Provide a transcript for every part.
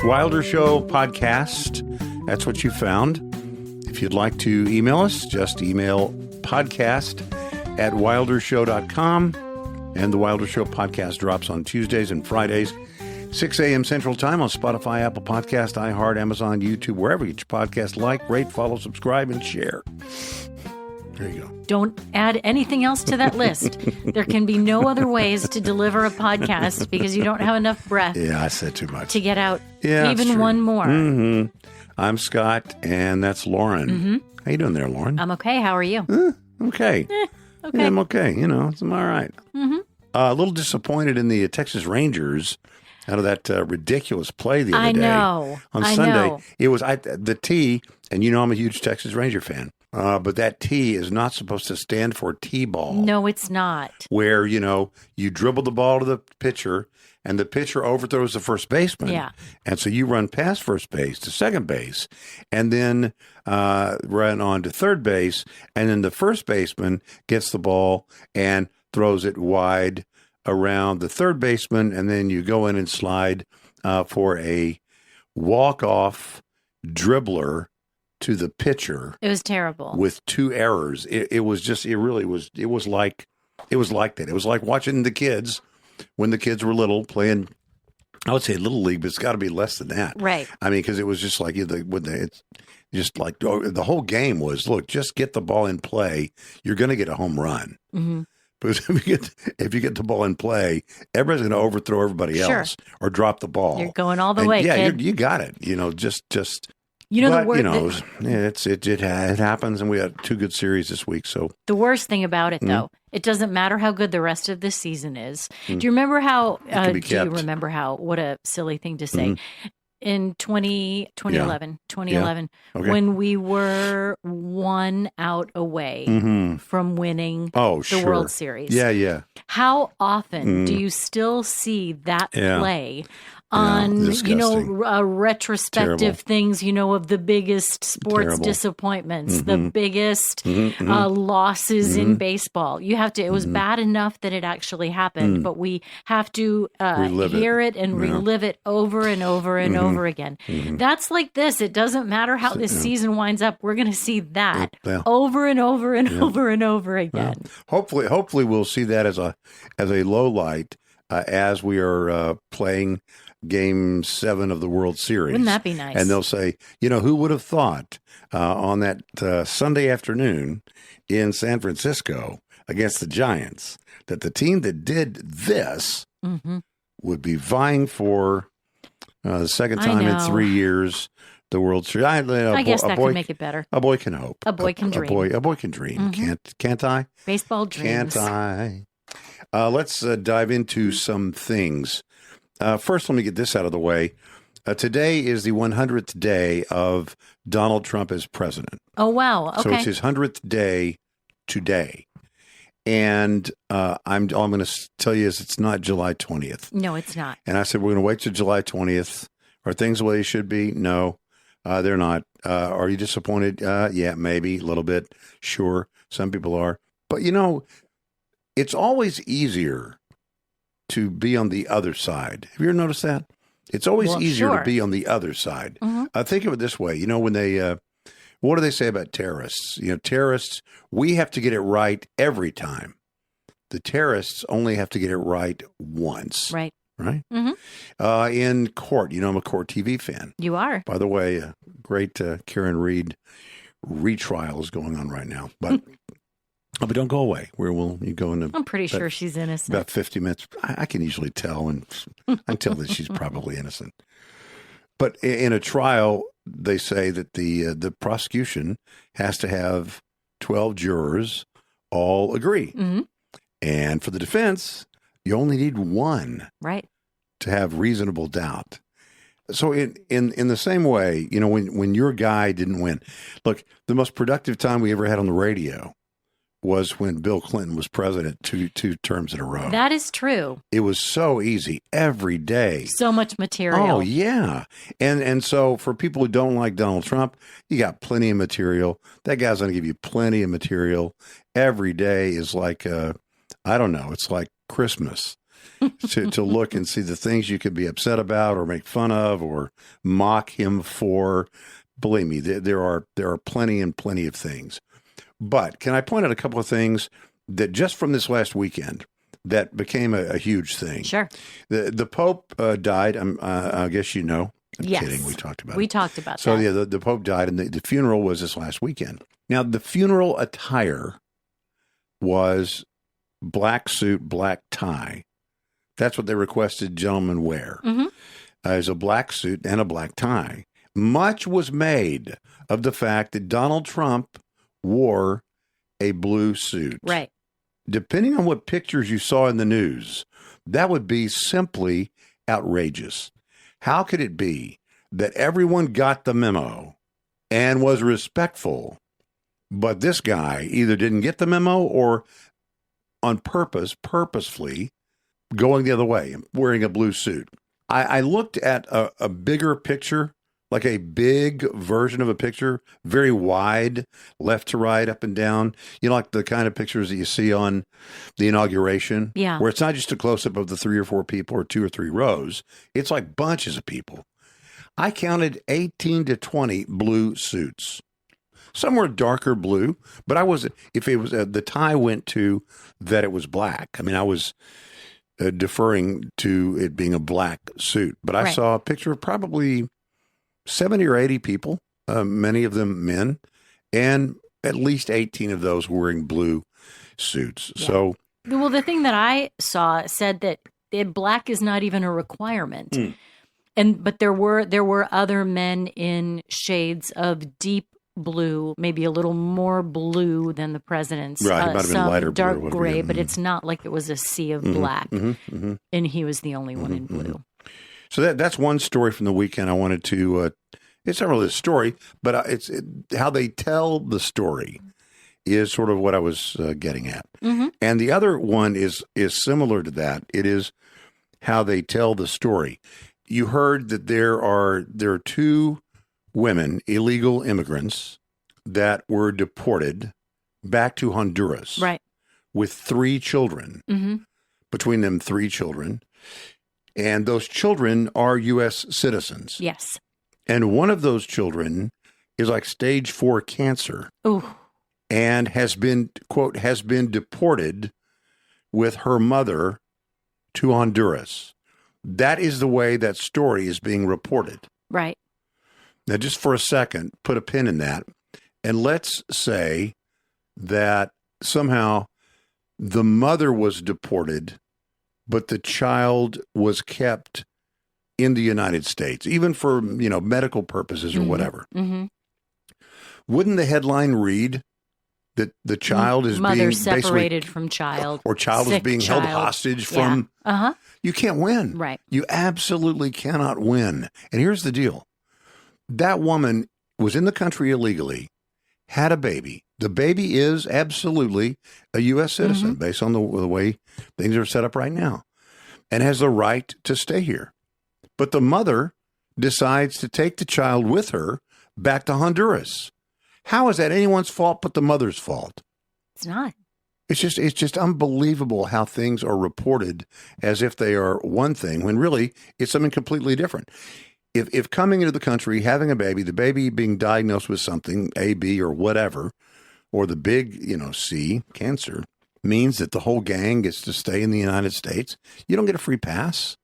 Wilder Show Podcast. That's what you found. If you'd like to email us, just email podcast@wildershow.com. And the Wilder Show Podcast drops on Tuesdays and Fridays, 6 a.m. Central Time on Spotify, Apple Podcast, iHeart, Amazon, YouTube, wherever you get your podcast. Like, rate, follow, subscribe, and share. There you go. Don't add anything else to that list. There can be no other ways to deliver a podcast because you don't have enough breath. Yeah, I said too much. To get out even one more. Mm-hmm. I'm Scott, and that's Lauren. Mm-hmm. How you doing there, Lauren? I'm okay. How are you? Okay. Okay. Yeah, I'm okay. You know, I'm all right. Mm-hmm. A little disappointed in the Texas Rangers out of that ridiculous play the other day. On Sunday. Know. It was the T, and you know I'm a huge Texas Ranger fan. But that T is not supposed to stand for T-ball. No, it's not. Where, you know, you dribble the ball to the pitcher, and the pitcher overthrows the first baseman. Yeah. And so you run past first base to second base, and then run on to third base, and then the first baseman gets the ball and throws it wide around the third baseman, and then you go in and slide for a walk-off dribbler to the pitcher. It was terrible. With two errors. It was like that. It was like watching the kids when the kids were little playing, I would say Little League, but it's got to be less than that. Right. I mean, because it was just like, it's just like the whole game was, look, just get the ball in play. You're going to get a home run. Mm-hmm. Because if you get the ball in play, everybody's going to overthrow everybody else or drop the ball. You're going all the way, kid. You got it. You know, just. You know, but, the word, you know, it happens, and we had two good series this week. So the worst thing about it, though, it doesn't matter how good the rest of this season is. Do you remember how? What a silly thing to say. In 2011, when we were 1 out away from winning the World Series. Yeah. How often do you still see that play on, retrospective things, of the biggest sports disappointments, the biggest losses in baseball? You have to, it was bad enough that it actually happened, but we have to hear it and relive it over and over and over again. That's like this. It doesn't matter how this season winds up. We're going to see that over and over and over and over again. Hopefully we'll see that as a low light as we are playing Game 7 of the World Series. Wouldn't that be nice? And they'll say, who would have thought on that Sunday afternoon in San Francisco against the Giants that the team that did this would be vying for the second time in 3 years the World Series. I guess that could make it better. A boy can hope. A boy can dream. A boy can dream. Can't I? Baseball dreams. Can't I? Let's dive into some things. First, let me get this out of the way. Today is the 100th day of Donald Trump as president. Oh, wow. Okay. So it's his 100th day today. And I'm going to tell you is it's not July 20th. No, it's not. And I said, we're going to wait till July 20th. Are things the way they should be? No, they're not. Are you disappointed? Yeah, maybe a little bit. Sure. Some people are. But, it's always easier to be on the other side. Have you ever noticed that? It's always easier to be on the other side. Think of it this way. When they, what do they say about terrorists? Terrorists, we have to get it right every time. The terrorists only have to get it right once. Right. In court, I'm a court TV fan. You are. By the way, great Karen Reed retrial is going on right now. But don't go away. Where will you go into? I'm pretty sure she's innocent. About 50 minutes. I can usually tell, and I can tell that she's probably innocent. But in a trial, they say that the prosecution has to have 12 jurors all agree. And for the defense, you only need one to have reasonable doubt. So in the same way, when your guy didn't win, look, the most productive time we ever had on the radio was when Bill Clinton was president two terms in a row. That is true. It was so easy every day. So much material. Oh, yeah. And so for people who don't like Donald Trump, you got plenty of material. That guy's going to give you plenty of material. Every day is like, I don't know, it's like Christmas. to look and see the things you could be upset about or make fun of or mock him for. Believe me, there are plenty and plenty of things. But can I point out a couple of things that just from this last weekend that became a huge thing? Sure. The Pope died. I guess you know. I'm yes. kidding. We talked about it. We talked about so, that. So, yeah, the Pope died, and the funeral was this last weekend. Now, the funeral attire was black suit, black tie. That's what they requested gentlemen wear. Is a black suit and a black tie. Much was made of the fact that Donald Trump wore a blue suit. Right. Depending on what pictures you saw in the news, that would be simply outrageous. How could it be that everyone got the memo and was respectful, but this guy either didn't get the memo or on purposefully going the other way, wearing a blue suit? I looked at a bigger picture, like a big version of a picture, very wide, left to right, up and down. You know, like the kind of pictures that you see on the inauguration, where it's not just a close-up of the 3 or 4 people or 2 or 3 rows. It's like bunches of people. I counted 18 to 20 blue suits. Some were darker blue, but I wasn't, if it was, the tie went to that it was black. I mean, I was deferring to it being a black suit, but I saw a picture of probably 70 or 80 people, many of them men, and at least 18 of those wearing blue suits. Yeah. So, well, the thing that I saw said that black is not even a requirement. But there were other men in shades of deep blue, maybe a little more blue than the president's. Right, it might have been lighter dark blue, gray, but it's not like it was a sea of black, and he was the only one in blue. So that's one story from the weekend I wanted to, it's not really a story, but it's how they tell the story is sort of what I was getting at. And the other one is similar to that. It is how they tell the story. You heard that there are 2 women, illegal immigrants, that were deported back to Honduras. Right. With 3 children. Between them, 3 children. And those children are U.S. citizens. Yes. And one of those children is like stage 4 cancer. Ooh. And has been, quote, has been deported with her mother to Honduras. That is the way that story is being reported. Right. Now, just for a second, put a pin in that. And let's say that somehow the mother was deported, but the child was kept in the United States, even for, medical purposes or whatever. Wouldn't the headline read that the child is mother being separated from child, or child is being held hostage from? You can't win. Right. You absolutely cannot win. And here's the deal. That woman was in the country illegally, had a baby. The baby is absolutely a U.S. citizen based on the way things are set up right now, and has the right to stay here. But the mother decides to take the child with her back to Honduras. How is that anyone's fault but the mother's fault? It's not. It's just unbelievable how things are reported as if they are one thing when really it's something completely different. If coming into the country, having a baby, the baby being diagnosed with something, A, B, or whatever, or the big, C, cancer, means that the whole gang gets to stay in the United States, you don't get a free pass.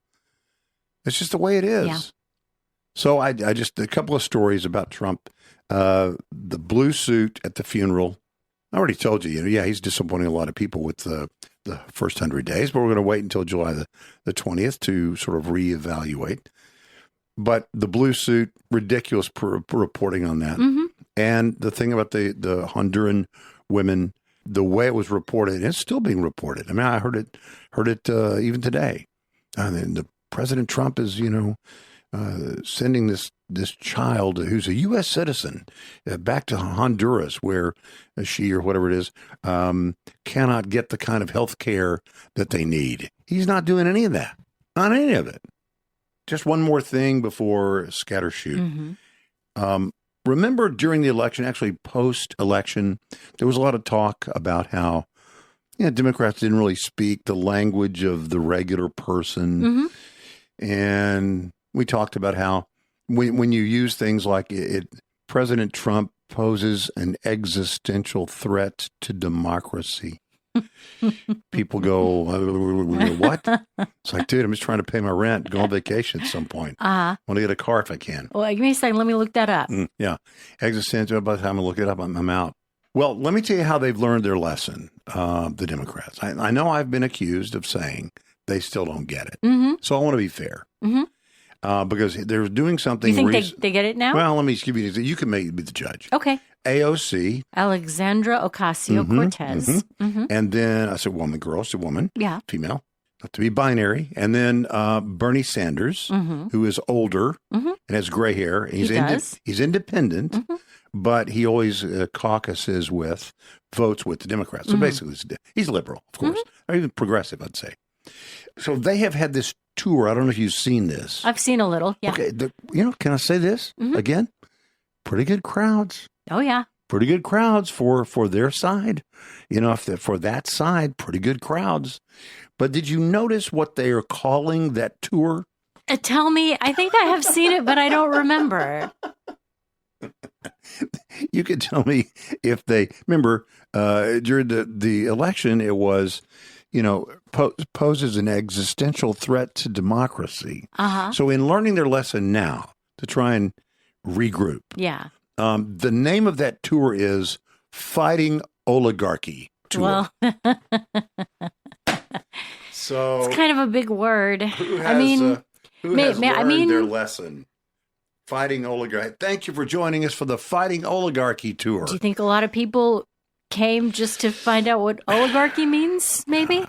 It's just the way it is. Yeah. So I just, a couple of stories about Trump, the blue suit at the funeral. I already told you, he's disappointing a lot of people with the first 100 days, but we're going to wait until July the 20th to sort of reevaluate. But the blue suit, ridiculous reporting on that. And the thing about the Honduran women, the way it was reported, and it's still being reported. I mean, I heard it even today. And the President Trump is, sending this child who's a U.S. citizen back to Honduras, where she or whatever it is cannot get the kind of health care that they need. He's not doing any of that. Not any of it. Just one more thing before scattershoot. Remember during the election, actually post-election, there was a lot of talk about how Democrats didn't really speak the language of the regular person. And we talked about how when you use things like President Trump poses an existential threat to democracy. People go, what? It's like, dude, I'm just trying to pay my rent, go on vacation at some point. I want to get a car if I can. Well, give me a second. Let me look that up. Yeah. Existential. By the time I look it up, I'm out. Well, let me tell you how they've learned their lesson, the Democrats. I know I've been accused of saying they still don't get it. So I want to be fair. Because they're doing something. You think they get it now? Well, let me give you. You can be the judge. Okay. AOC. Alexandra Ocasio-Cortez. And then I said woman, girl, so woman. Yeah. Female. Not to be binary. And then Bernie Sanders, who is older and has gray hair. He's independent, but he always caucuses votes with the Democrats. So basically, he's liberal, of course, or even progressive, I'd say. So they have had this tour. I don't know if you've seen this. I've seen a little. Yeah. Okay. Can I say this again? Pretty good crowds. Oh, yeah. Pretty good crowds for their side. For that side, pretty good crowds. But did you notice what they are calling that tour? Tell me. I think I have seen it, but I don't remember. You could tell me if they remember during the election, it was, poses an existential threat to democracy. So in learning their lesson now to try and regroup. Yeah. The name of that tour is Fighting Oligarchy Tour. Well, so it's kind of a big word. Who has learned their lesson? Fighting Oligarchy. Thank you for joining us for the Fighting Oligarchy Tour. Do you think a lot of people came just to find out what oligarchy means, maybe?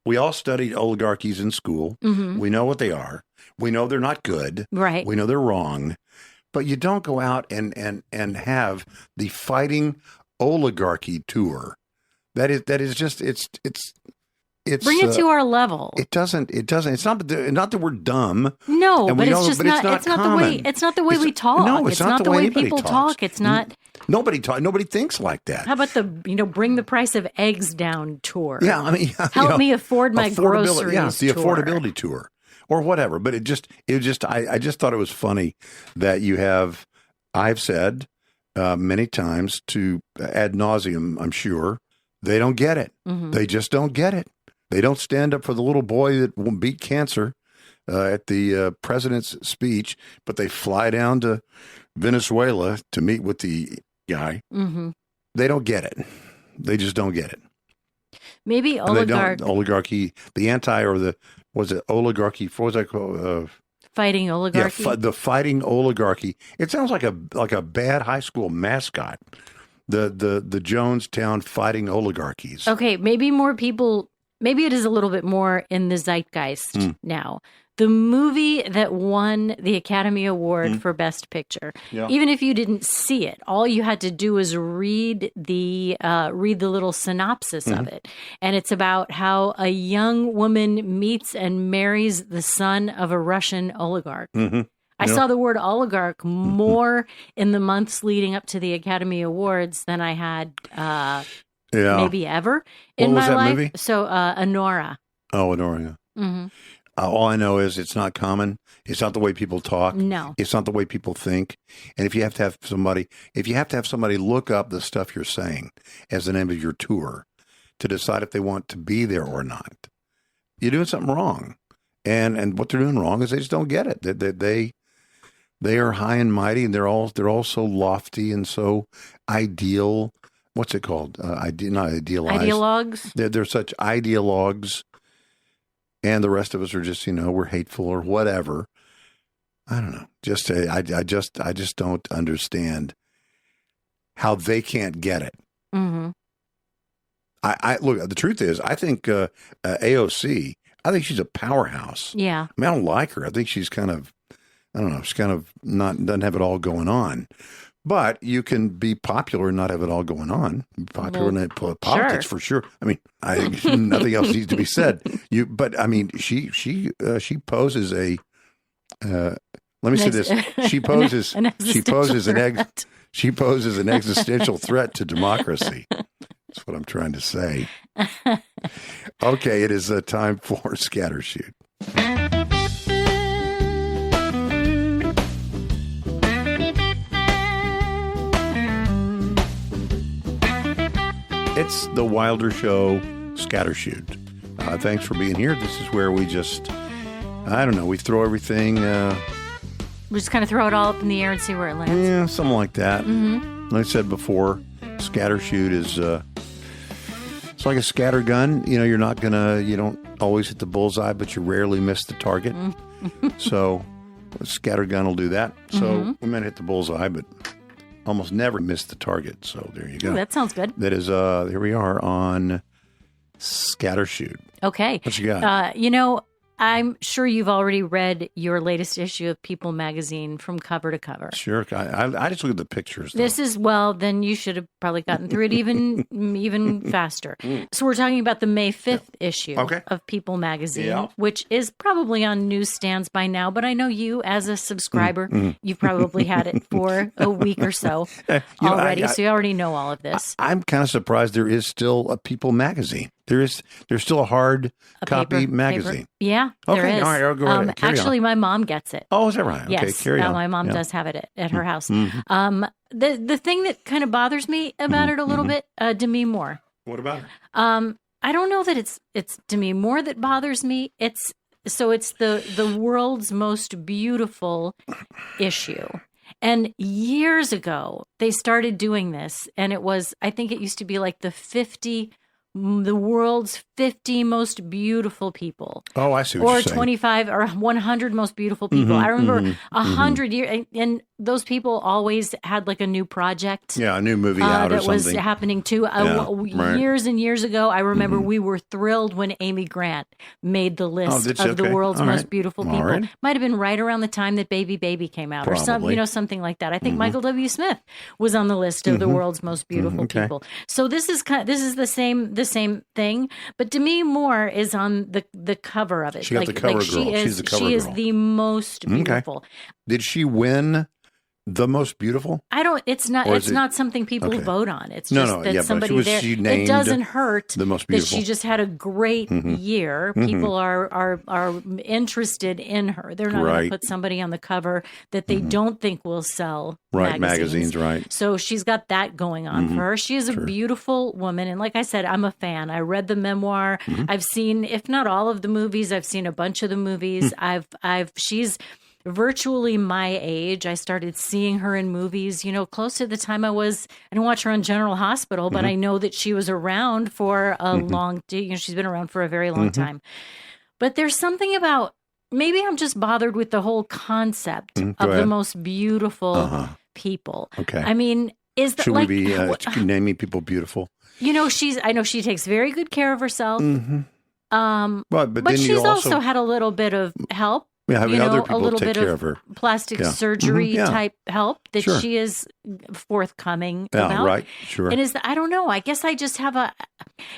We all studied oligarchies in school. We know what they are. We know they're not good. Right. We know they're wrong. But you don't go out and have the Fighting Oligarchy Tour. That is just it's bring it to our level. It doesn't. It's not that we're dumb. No, but it's just not. It's not the way we talk. No, it's not the way people talk. It's not. Nobody thinks like that. How about the bring the price of eggs down tour? Yeah, I mean, help me afford my groceries. Yeah, the tour. affordability tour. Or whatever, but I just thought it was funny that I've said many times to ad nauseum, I'm sure, they don't get it. They just don't get it. They don't stand up for the little boy that beat cancer at the president's speech, but they fly down to Venezuela to meet with the guy. They don't get it. They just don't get it. Maybe oligarchy, was it oligarchy? What was that called? Fighting Oligarchy. Yeah, the Fighting Oligarchy. It sounds like a bad high school mascot. The Jonestown Fighting Oligarchies. Okay, maybe more people. Maybe it is a little bit more in the zeitgeist now. The movie that won the Academy Award for Best Picture, even if you didn't see it, all you had to do was read the little synopsis of it. And it's about how a young woman meets and marries the son of a Russian oligarch. I saw the word oligarch more in the months leading up to the Academy Awards than I had maybe ever in my life. Movie? So Honora. Oh, Honora, yeah. All I know is it's not common. It's not the way people talk. No. It's not the way people think. And if you have to have somebody look up the stuff you're saying as the name of your tour to decide if they want to be there or not, you're doing something wrong. And what they're doing wrong is they just don't get it. They are high and mighty, and they're all so lofty and so ideal. What's it called? Not idealized. Ideologues. They're such ideologues. And the rest of us are just, we're hateful or whatever. I don't know. I just don't understand how they can't get it. I look. The truth is, I think AOC. I think she's a powerhouse. Yeah. I mean, I don't like her. I think she's kind of, I don't know. She's kind of doesn't have it all going on. But you can be popular and not have it all going on. Popular in politics for sure. I mean, nothing else needs to be said. But I mean, she poses a. Let me say this: she poses an existential threat to democracy. That's what I'm trying to say. Okay, it is time for Scattershoot. It's the Wilder Show Scattershoot. Thanks for being here. This is where we just, I don't know, we throw everything. We just kind of throw it all up in the air and see where it lands. Yeah, something like that. Mm-hmm. Like I said before, Scattershoot is, it's like a scatter gun. You know, you don't always hit the bullseye, but you rarely miss the target. So a scatter gun will do that. So we might hit the bullseye, but almost never miss the target. So there you go. Ooh, that sounds good. That is, here we are on Scattershoot. Okay. What you got? I'm sure you've already read your latest issue of People magazine from cover to cover. Sure. I just look at the pictures. Then you should have probably gotten through it even faster. So we're talking about the May 5th issue of People magazine, which is probably on newsstands by now. But I know you, as a subscriber, you've probably had it for a week or so already. So you already know all of this. I'm kind of surprised there is still a People magazine. There's still a hard copy magazine. Paper. Yeah, there is. All right, I'll go ahead. Actually, my mom gets it. Oh, is that right? Yes, okay, carry on. My mom does have it at her house. The thing that kind of bothers me about it a little bit, Demi Moore. What about her? I don't know that it's Demi Moore that bothers me. It's the world's most beautiful issue. And years ago, they started doing this, and I think it used to be like the world's 50 most beautiful people. Oh, I see what you're saying. Or 25 or 100 most beautiful people. I remember 100 years, and those people always had like a new project. Yeah, a new movie out or that something. was happening too. Years and years ago, I remember we were thrilled when Amy Grant made the list of the world's most beautiful people. Right. Might have been right around the time that Baby came out, Probably. or something like that. I think Michael W. Smith was on the list of the world's most beautiful people. So this is the same thing, but Demi Moore is on the cover of it. She got the cover girl. She's the cover girl. She is the most beautiful. Okay. Did she win the most beautiful? It's not something people vote on. It's just that somebody there. It doesn't hurt the most beautiful. That she just had a great year. People are interested in her. They're not going to put somebody on the cover that they don't think will sell magazines. Right. So she's got that going on for her. She is a beautiful woman, and like I said, I'm a fan. I read the memoir. I've seen, if not all of the movies, I've seen a bunch of the movies. She's virtually my age. I started seeing her in movies, close to the time I didn't watch her on General Hospital, but I know that she was around for a long, she's been around for a very long time. But there's something about, maybe I'm just bothered with the whole concept of the most beautiful people. Okay. I mean, is that should we be naming people beautiful? I know she takes very good care of herself. But she's also had a little bit of help. Yeah, other people a little take bit care of her. Plastic surgery type help that she is forthcoming about. Right, sure. And I don't know. I guess I just have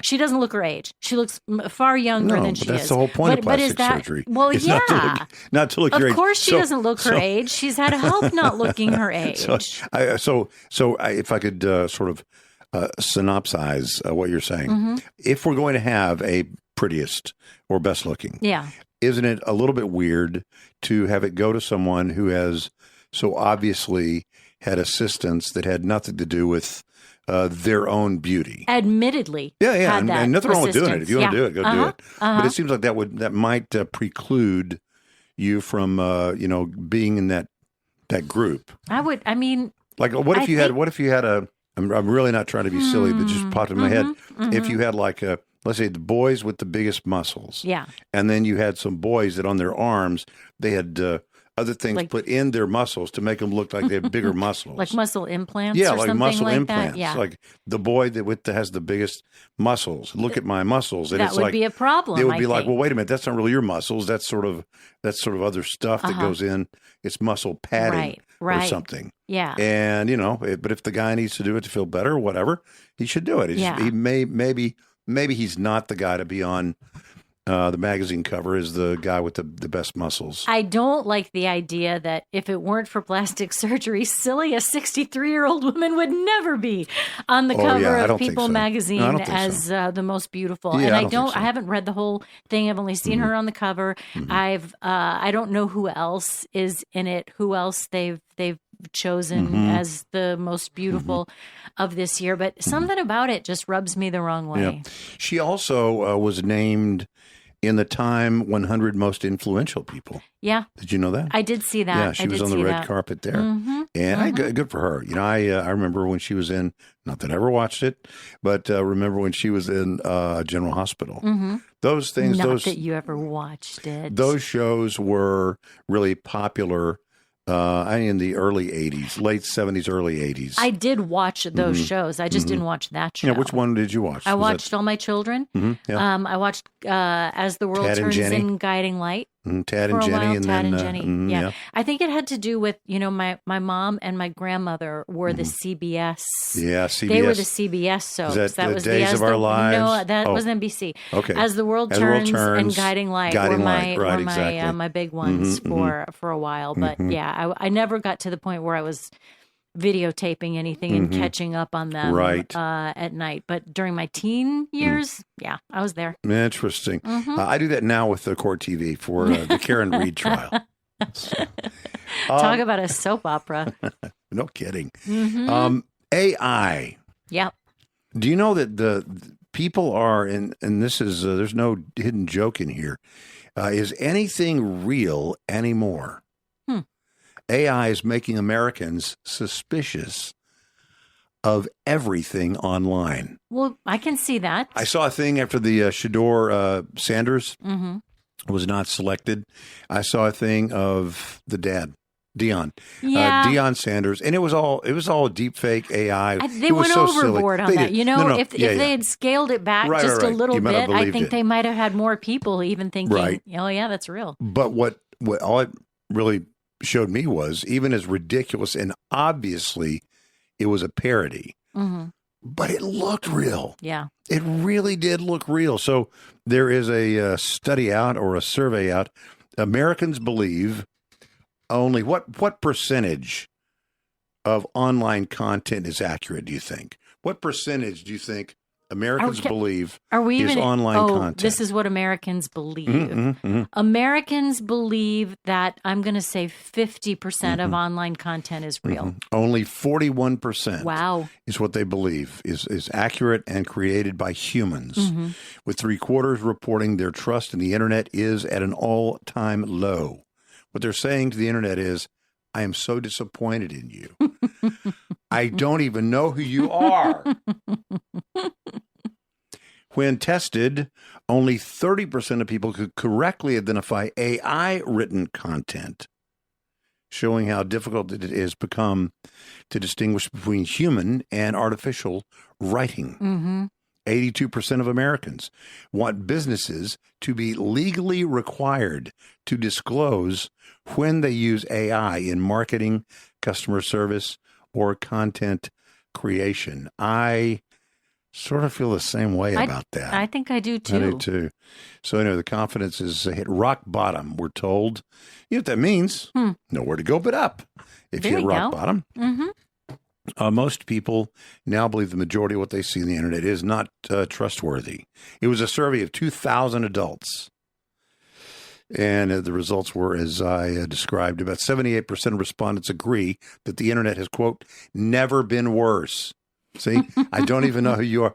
she doesn't look her age. She looks far younger than she is. That's the whole point of plastic surgery. Well, it's not to look your age. Of course she doesn't look her age. She's had help not looking her age. So if I could sort of synopsize what you're saying. If we're going to have a prettiest or best looking. Yeah. Isn't it a little bit weird to have it go to someone who has so obviously had assistance that had nothing to do with their own beauty? Admittedly. Yeah. And nothing wrong with doing it. If you want to do it, go do it. But it seems like that might preclude you from, being in that group. What if you had I'm really not trying to be silly, but just popped in my head. If you had let's say the boys with the biggest muscles. Yeah. And then you had some boys that on their arms, they had other things put in their muscles to make them look like they have bigger muscles. Like muscle implants or something muscle like implants. That? Yeah. Like the boy that has the biggest muscles. Look at my muscles. And that would be a problem. It would be like, well, wait a minute. That's not really your muscles. That's sort of other stuff that goes in. It's muscle padding or something. Yeah. And, but if the guy needs to do it to feel better or whatever, he should do it. He maybe he's not the guy to be on The magazine cover is the guy with the best muscles. I don't like the idea that if it weren't for plastic surgery, silly, a 63-year-old woman would never be on the cover of People magazine as the most beautiful. Yeah, and I haven't read the whole thing. I've only seen her on the cover. I don't know who else is in it, who else they've chosen as the most beautiful of this year. But something about it just rubs me the wrong way. Yeah. She also was named in the Time 100 Most Influential People. Yeah. Did you know that? I did see that. Yeah, she was on the red carpet there. And good for her. You know, I remember when she was in, not that I ever watched it, but remember when she was in General Hospital. Those things. Not that you ever watched it. Those shows were really popular in the early 80s, late 70s, early 80s. I did watch those shows. I just didn't watch that show. Yeah, which one did you watch? I watched All My Children. I watched As the World Turns and Guiding Light. Tad and Jenny. Tad and Jenny. Yeah. I think it had to do with, my mom and my grandmother were the CBS. Yeah, CBS. They were the CBS soaps. That was Days of Our Lives? No, that was NBC. Okay. As the World Turns and Guiding Light were my big ones for a while. But I never got to the point where I was videotaping anything and catching up on them at night. But during my teen years, I was there. Interesting. I do that now with the Court TV for the Karen Reed trial. So, talk about a soap opera. No kidding. AI. Yep. Do you know that the people are, and this is, there's no hidden joke in here, is anything real anymore? AI is making Americans suspicious of everything online. Well, I can see that. I saw a thing after the Shador Sanders was not selected. I saw a thing of the dad, Deion. Deion Sanders, and it was all deep fake AI. They went overboard on that. If they had scaled it back just a little bit, I think they might have had more people even thinking, oh yeah, that's real. But what all it really showed me was, even as ridiculous, and obviously it was a parody, but it looked real. Yeah. It really did look real. So there is a study out, or a survey out. Americans believe only what percentage of online content is accurate, do you think? What percentage do you think Americans believe is online content? This is what Americans believe. Americans believe that, I'm going to say 50% of online content is real. Only 41% wow. is what they believe is accurate and created by humans, with 3/4 reporting their trust in the internet is at an all-time low. What they're saying to the internet is, I am so disappointed in you. I don't even know who you are. When tested, only 30% of people could correctly identify AI-written content, showing how difficult it has become to distinguish between human and artificial writing. 82% of Americans want businesses to be legally required to disclose when they use AI in marketing, customer service, or content creation. I sort of feel the same way about that. I think I do too. I do too. So anyway, the confidence is hit rock bottom, we're told. You know what that means? Nowhere to go but up. If you hit rock bottom. Most people now believe the majority of what they see on the internet is not trustworthy. It was a survey of 2,000 adults. And the results were, as I described, about 78% of respondents agree that the internet has, quote, never been worse. See, I don't even know who you are.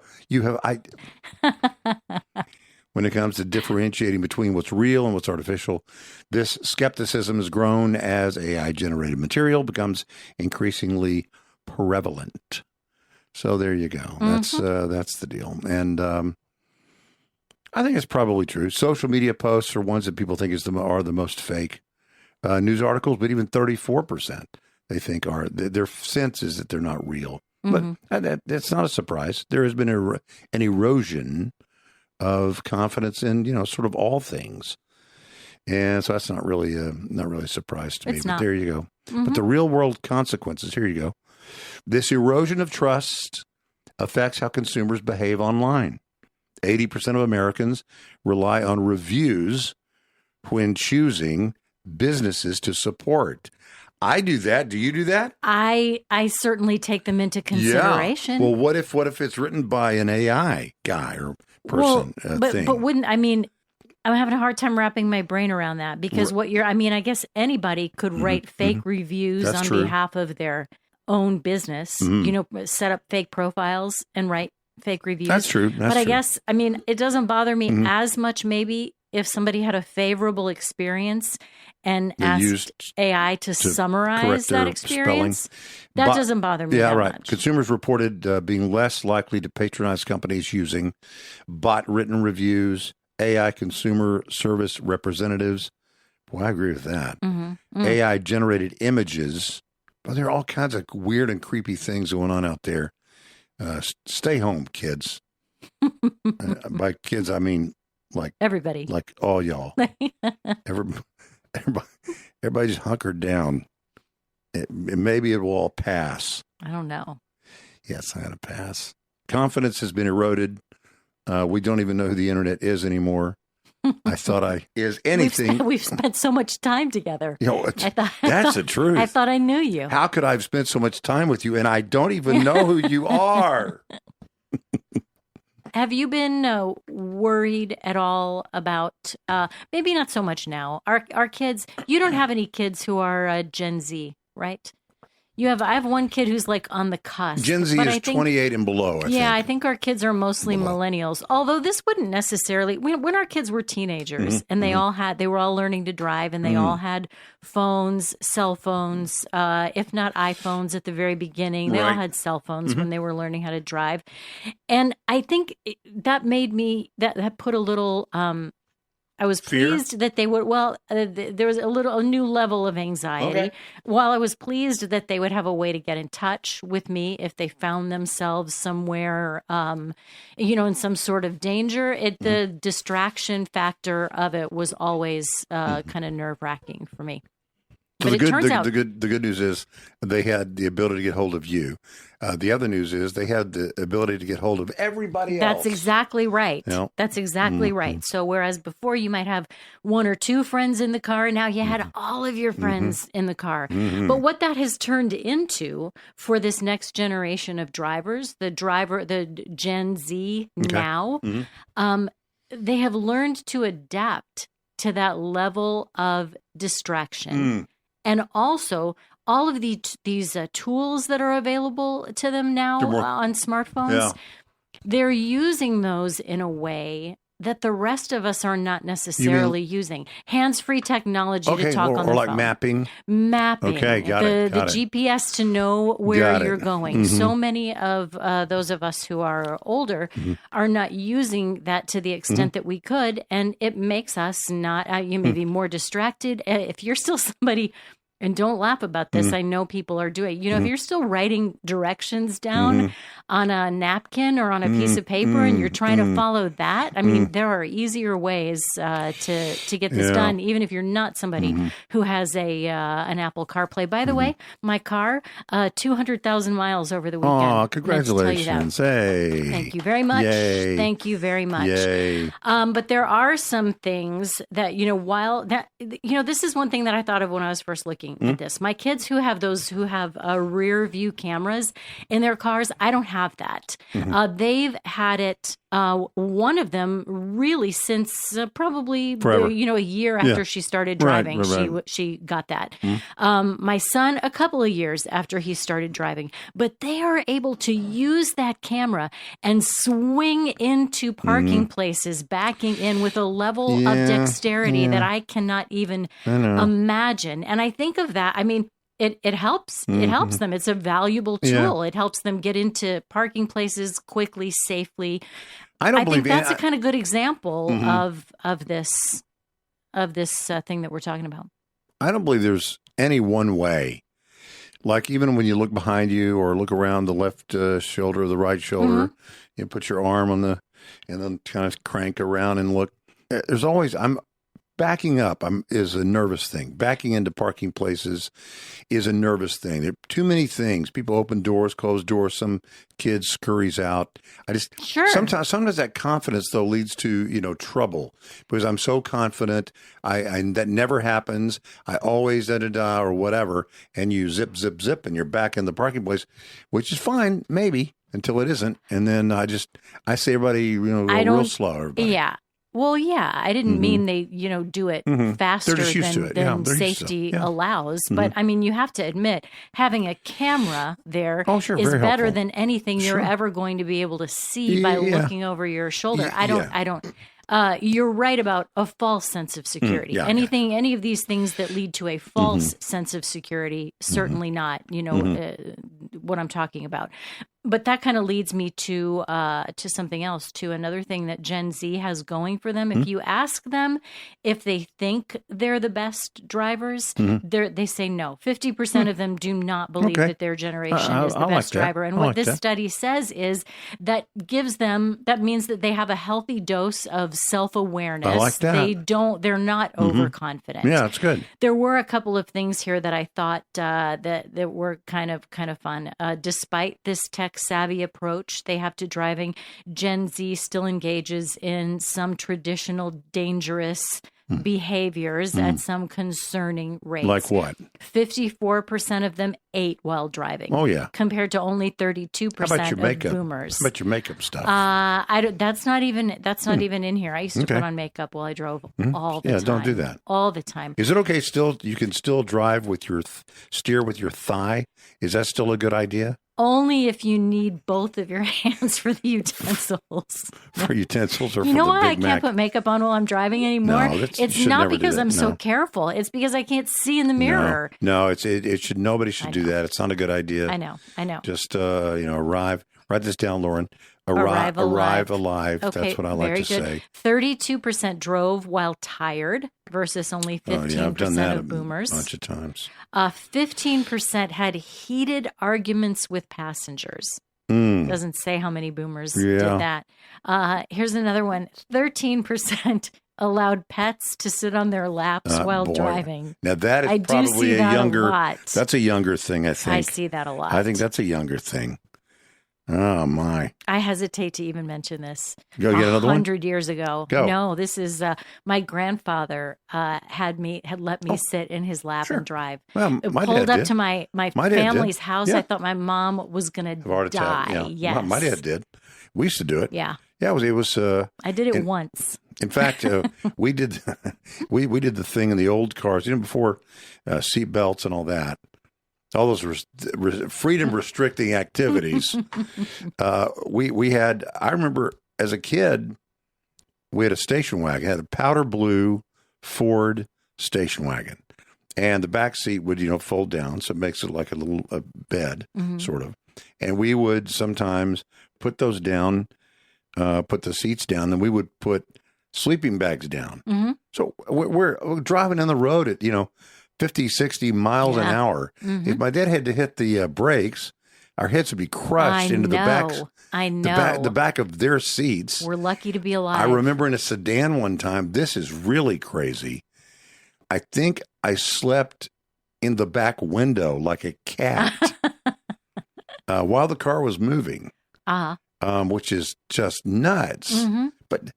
When it comes to differentiating between what's real and what's artificial, this skepticism has grown as AI-generated material becomes increasingly prevalent. So there you go. That's the deal. And I think it's probably true. Social media posts are ones that people think are the most fake. News articles, but even 34% they think are. Their sense is that they're not real. But that's not a surprise. There has been an erosion of confidence in, sort of all things. And so that's not really a surprise to me. But there you go. But the real world consequences, here you go. This erosion of trust affects how consumers behave online. 80% of Americans rely on reviews when choosing businesses to support. I do that. Do you do that? I certainly take them into consideration. Yeah. Well, what if it's written by an AI guy or person? But wouldn't, I mean, I'm having a hard time wrapping my brain around that because I guess anybody could write fake reviews on behalf of their own business, set up fake profiles and write fake reviews. That's true. I guess, I mean, it doesn't bother me as much maybe if somebody had a favorable experience and asked AI to summarize that experience. Spelling. That doesn't bother me that much. Consumers reported being less likely to patronize companies using bot-written reviews, AI consumer service representatives. Boy, I agree with that. AI-generated images. Well, there are all kinds of weird and creepy things going on out there. Stay home, kids. By kids, I mean like everybody, like all y'all. Everybody just hunkered down. Maybe it will all pass. I don't know. Yes, I'm going to pass. Confidence has been eroded. We don't even know who the internet is anymore. I thought is anything. We've spent so much time together. That's the truth. I thought I knew you. How could I have spent so much time with you and I don't even know who you are? Have you been worried at all about, maybe not so much now, our kids? You don't have any kids who are Gen Z, right? I have one kid who's like on the cusp. Gen Z is 28 and below, I think. I think our kids are mostly millennials. Although this wouldn't necessarily, when our kids were teenagers and they were all learning to drive and they all had phones, cell phones, if not iPhones at the very beginning. They all had cell phones when they were learning how to drive. And I think that made me, that put a little, I was pleased that they would, there was a new level of anxiety. Okay. While I was pleased that they would have a way to get in touch with me if they found themselves somewhere, in some sort of danger, the distraction factor of it was always kind of nerve-wracking for me. So the good news is they had the ability to get hold of you. The other news is they had the ability to get hold of everybody else. That's exactly right. That's exactly right. So whereas before you might have one or two friends in the car, now you had all of your friends in the car. But what that has turned into for this next generation of drivers, the Gen Z now, they have learned to adapt to that level of distraction. And also, all of these tools that are available to them now on smartphones, they're using those in a way that the rest of us are not necessarily using. Hands-free technology to talk on the phone. Or like mapping? Mapping. Okay, got it. The GPS to know where you're going. So many of those of us who are older are not using that to the extent that we could, and it makes us not, you may be more distracted. If you're still somebody... And don't laugh about this. I know people are doing. If you're still writing directions down on a napkin or on a piece of paper and you're trying to follow that, I mean, there are easier ways to get this done, even if you're not somebody who has an Apple CarPlay. By the way, my car, 200,000 miles over the weekend. Oh, congratulations. Hey. Thank you very much. Yay. Thank you very much. Yay. But there are some things that, this is one thing that I thought of when I was first looking at this. My kids who have rear view cameras in their cars, I don't have that. They've had it, one of them really since probably a year after she started driving. She got that. My son a couple of years after he started driving. But they are able to use that camera and swing into parking places, backing in with a level of dexterity that I cannot even imagine. And I think of that. I mean, it helps. It helps them. It's a valuable tool. It helps them get into parking places quickly, safely. I think that's a kind of good example of this thing that we're talking about. I don't believe there's any one way. Like even when you look behind you or look around the left shoulder or the right shoulder, you put your arm on and then kind of crank around and look. There's always backing up is a nervous thing. Backing into parking places is a nervous thing. There are too many things. People open doors, close doors. Some kid scurries out. Sometimes that confidence though leads to trouble because I'm so confident. I that never happens. I always or whatever, and you zip, and you're back in the parking place, which is fine, maybe until it isn't, and then I say everybody real slow. Everybody. Yeah. Well, yeah, I didn't mean they, do it faster than safety allows. But I mean, you have to admit, having a camera there is better helpful. Than anything you're ever going to be able to see by looking over your shoulder. I don't. You're right about a false sense of security. Any of these things that lead to a false sense of security, certainly not, what I'm talking about. But that kind of leads me to something else, to another thing that Gen Z has going for them. If you ask them if they think they're the best drivers, they say no. 50% of them do not believe that their generation is the best driver. And what this study says is that means that they have a healthy dose of self-awareness. I like that. They're not overconfident. Yeah, that's good. There were a couple of things here that I thought that were kind of fun. Despite this tech-savvy approach they have to driving, Gen Z still engages in some traditional dangerous behaviors at some concerning rates. Like what? 54% of them ate while driving. Oh, yeah. Compared to only 32% of boomers. How about your makeup stuff? That's not even in here. I used to put on makeup while I drove all the time. Yeah, don't do that. All the time. Is it okay you can still drive with steer with your thigh? Is that still a good idea? Only if you need both of your hands for the utensils. For utensils or for the Big Mac? You know why I can't put makeup on while I'm driving anymore? No, it's not because I'm so careful. It's because I can't see in the mirror. No, nobody should do that. It's not a good idea. I know. Just arrive. Write this down, Lauren. Arrive alive. Okay, that's what I like to say. 32% drove while tired versus only 15% of boomers. A bunch of times. 15% had heated arguments with passengers. Doesn't say how many boomers did that. Here's another one. 13% allowed pets to sit on their laps while driving. Now that is probably a younger. That's a younger thing, I think. I see that a lot. I think that's a younger thing. Oh, my. I hesitate to even mention this. Go get another 100 years ago. Go. No, this is my grandfather had let me sit in his lap and drive. Well, my pulled dad up did. to my family's house. I thought my mom was going to die. Yeah. Yes. My dad did. We used to do it. Yeah. Yeah, it was I did it once. In fact, we did we did the thing in the old cars, before seat belts and all that. All those freedom restricting activities. We had, I remember as a kid, we had a station wagon, had a powder blue Ford station wagon. And the back seat would, fold down. So it makes it like a little bed, sort of. And we would sometimes put those down, put the seats down, then we would put sleeping bags down. So we're driving down the road at, 50, 60 miles an hour. If my dad had to hit the brakes, our heads would be crushed into the back. I know. The back of their seats. We're lucky to be alive. I remember in a sedan one time, this is really crazy. I think I slept in the back window like a cat while the car was moving, which is just nuts. But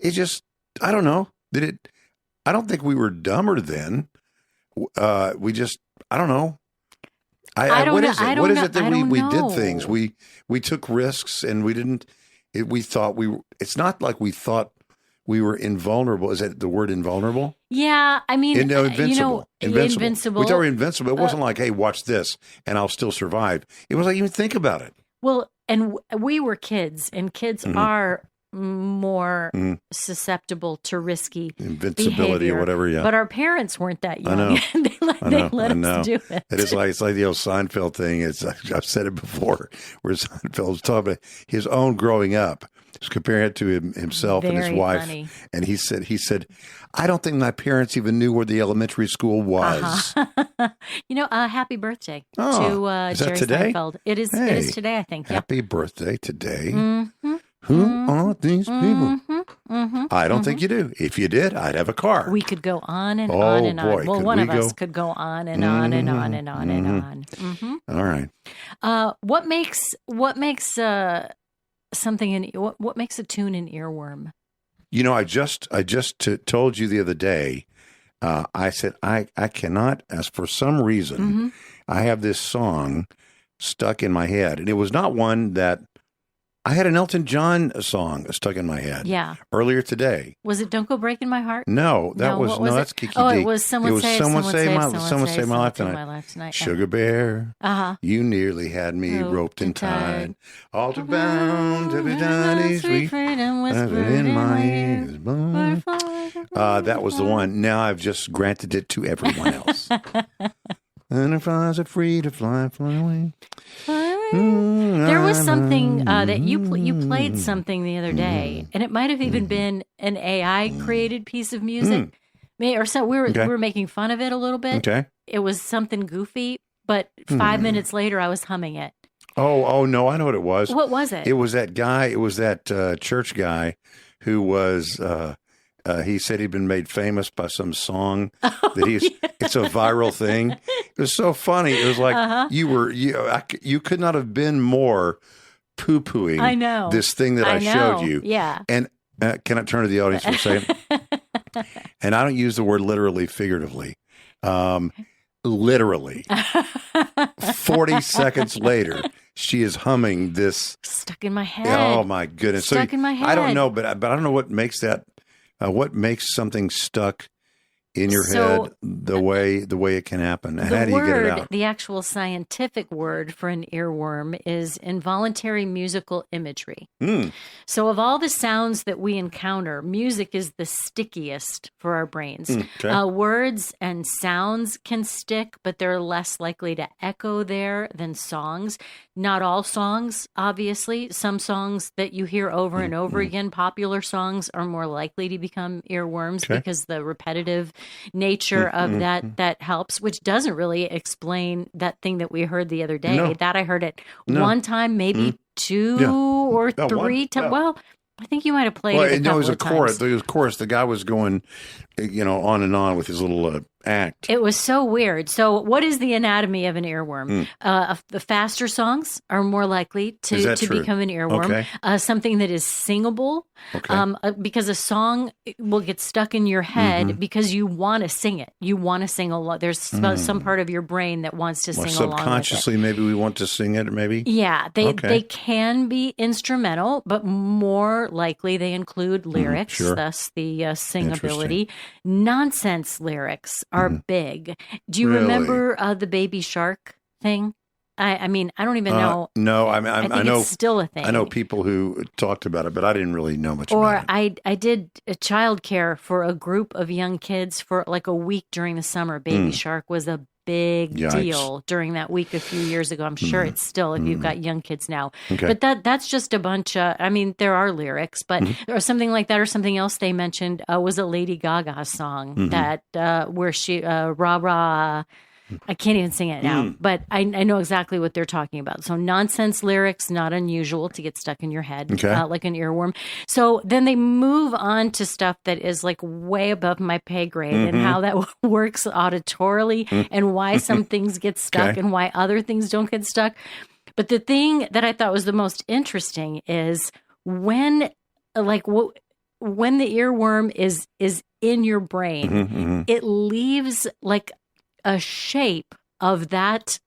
it just, I don't know. I don't think we were dumber then. We just, I don't know. What is it that we did things? We took risks and we didn't, it's not like we thought we were invulnerable. Is that the word invulnerable? Yeah. I mean, invincible. Invincible. We thought we were invincible. It wasn't like, hey, watch this and I'll still survive. It was like, even think about it. Well, and we were kids, and kids are more susceptible to risky invincibility behavior. Or whatever. Yeah, but our parents weren't that young. I know. they let us do it. It's like the old Seinfeld thing. I've said it before, where Seinfeld was talking about his own growing up. He's comparing it to himself and his wife, funny. And he said, I don't think my parents even knew where the elementary school was. Happy birthday to is that Jerry today? Seinfeld. It is. It is today, I think. Happy birthday today. Who are these people? I don't think you do. If you did, I'd have a car. We could go on and on and boy, on. Well, one of us could go on and on and on and on and on. Mm-hmm. All right. What makes something what makes a tune an earworm? You know, I just told you the other day. I said I cannot, as for some reason, I have this song stuck in my head, and it was not one that I had an Elton John song stuck in my head. Yeah. Earlier today. Was it "Don't Go Breaking My Heart"? No, that's Kiki Oh, D. it was Someone Save My Life Tonight. Sugar Bear, you nearly had me roped and tied, all to bound to be done. Sweet freedom whispered in my ears. That was the one. Now I've just granted it to everyone else. Butterflies are free to fly away. There was something that you played something the other day, and it might have even been an AI created piece of music. Or so we were making fun of it a little bit. Okay. It was something goofy, but 5 minutes later I was humming it. Oh no, I know what it was. What was it? It was that guy. It was that church guy who was. He said he'd been made famous by some song that it's a viral thing. It was so funny. It was like you could not have been more poo-pooing this thing that I showed you. Yeah. And can I turn to the audience for a second? And I don't use the word literally, figuratively. Literally. 40 seconds later, she is humming this. Stuck in my head. Oh my goodness. Stuck in my head. I don't know, but I don't know what makes that. What makes something stuck in your head the way it can happen? How do you get it out? The actual scientific word for an earworm is involuntary musical imagery. So of all the sounds that we encounter, music is the stickiest for our brains. Words and sounds can stick, but they're less likely to echo there than songs. Not all songs, obviously. Some songs that you hear over and over again, popular songs, are more likely to become earworms because the repetitive nature of that helps, which doesn't really explain that thing that we heard the other day. No. That I heard it one time, maybe two or three times. Well, I think you might have played it a couple of times. There was a chorus. The guy was going, on and on with his little act. It was so weird. So what is the anatomy of an earworm? The faster songs are more likely to become an earworm. Something that is singable, because a song will get stuck in your head because you want to sing it. You want to sing along. There's some part of your brain that wants to sing along with it. Subconsciously, maybe we want to sing it, maybe? Yeah, they can be instrumental, but more likely they include lyrics, thus the singability. Nonsense lyrics are big. Do you remember the Baby Shark thing? I mean, I don't even know. No, I know it's still a thing. I know people who talked about it, but I didn't really know much about it. I did childcare for a group of young kids for like a week during the summer. Baby Shark was a big deal during that week a few years ago. I'm sure it's still if you've got young kids now. But that's just a bunch of, I mean, there are lyrics, but or something like that, or something else they mentioned was a Lady Gaga song that where she rah. I can't even sing it now, but I know exactly what they're talking about. So nonsense lyrics, not unusual to get stuck in your head, like an earworm. So then they move on to stuff that is like way above my pay grade and how that works auditorily and why some things get stuck and why other things don't get stuck. But the thing that I thought was the most interesting is when the earworm is in your brain, it leaves like a shape of that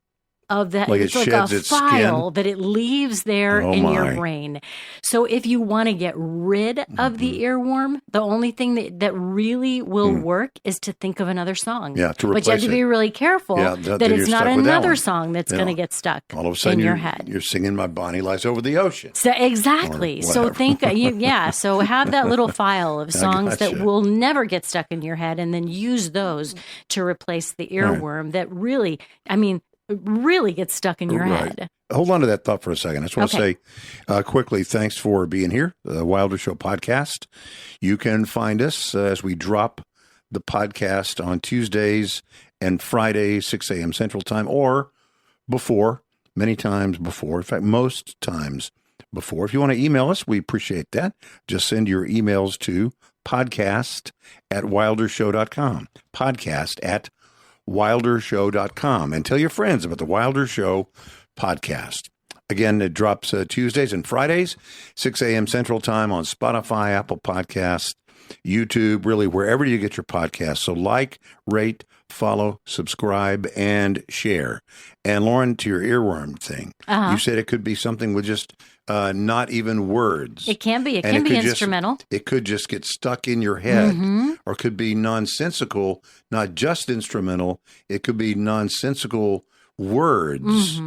like it's it like sheds a file its that it leaves there in your brain. So if you want to get rid of the earworm, the only thing that really will work is to think of another song. Yeah, to replace but you have to be really careful that it's not another song that's going to get stuck all of a sudden in your head. You're singing "My Bonnie Lies Over the Ocean." So exactly. So think, so have that little file of songs that will never get stuck in your head, and then use those to replace the earworm that really, really gets stuck in your head. Hold on to that thought for a second. I just want to say quickly, thanks for being here, the Wilder Show podcast. You can find us as we drop the podcast on Tuesdays and Fridays, 6 a.m. Central Time, or before, many times before. In fact, most times before. If you want to email us, we appreciate that. Just send your emails to podcast@wildershow.com. Podcast@wildershow.com. And tell your friends about the Wilder Show podcast. Again, it drops Tuesdays and Fridays, 6 a.m. Central Time on Spotify, Apple Podcasts, YouTube, really wherever you get your podcasts. So like, rate, follow, subscribe, and share. And Lauren, to your earworm thing, you said it could be something with just not even words. It can be. It can be instrumental. It could just get stuck in your head, or could be nonsensical, not just instrumental. It could be nonsensical words.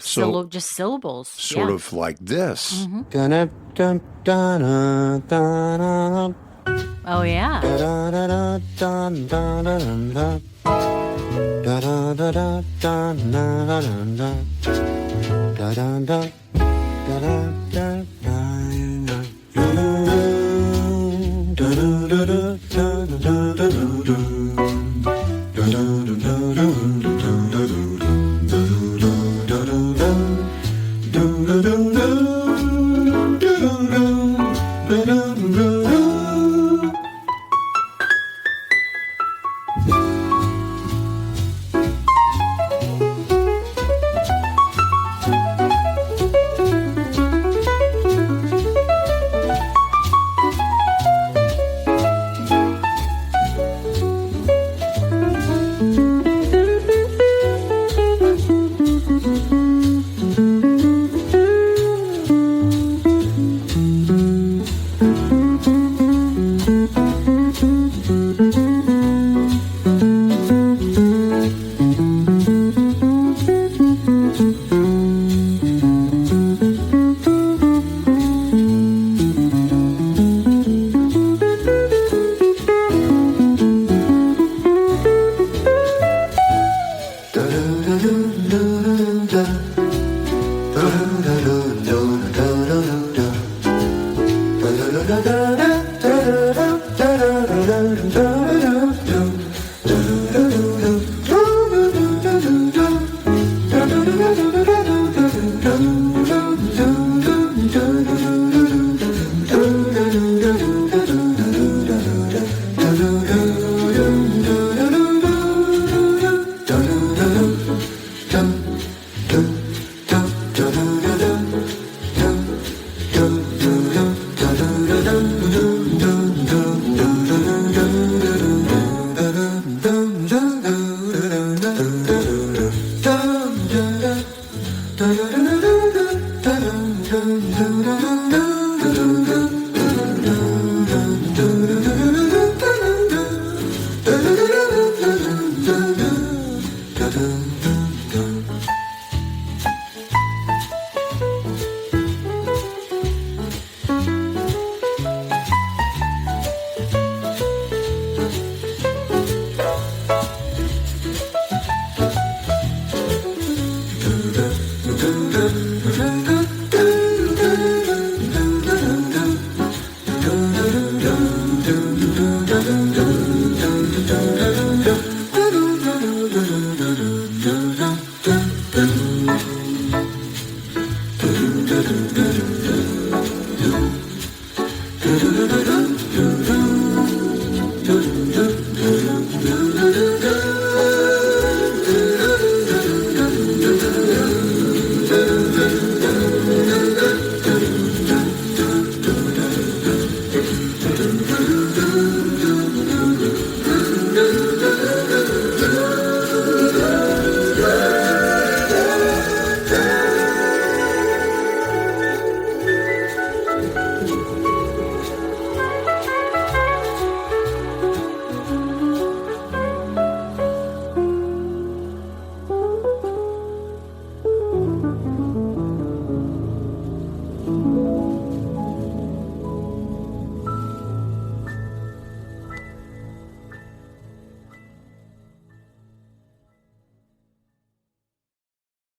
So just syllables. Sort of like this. Oh, yeah.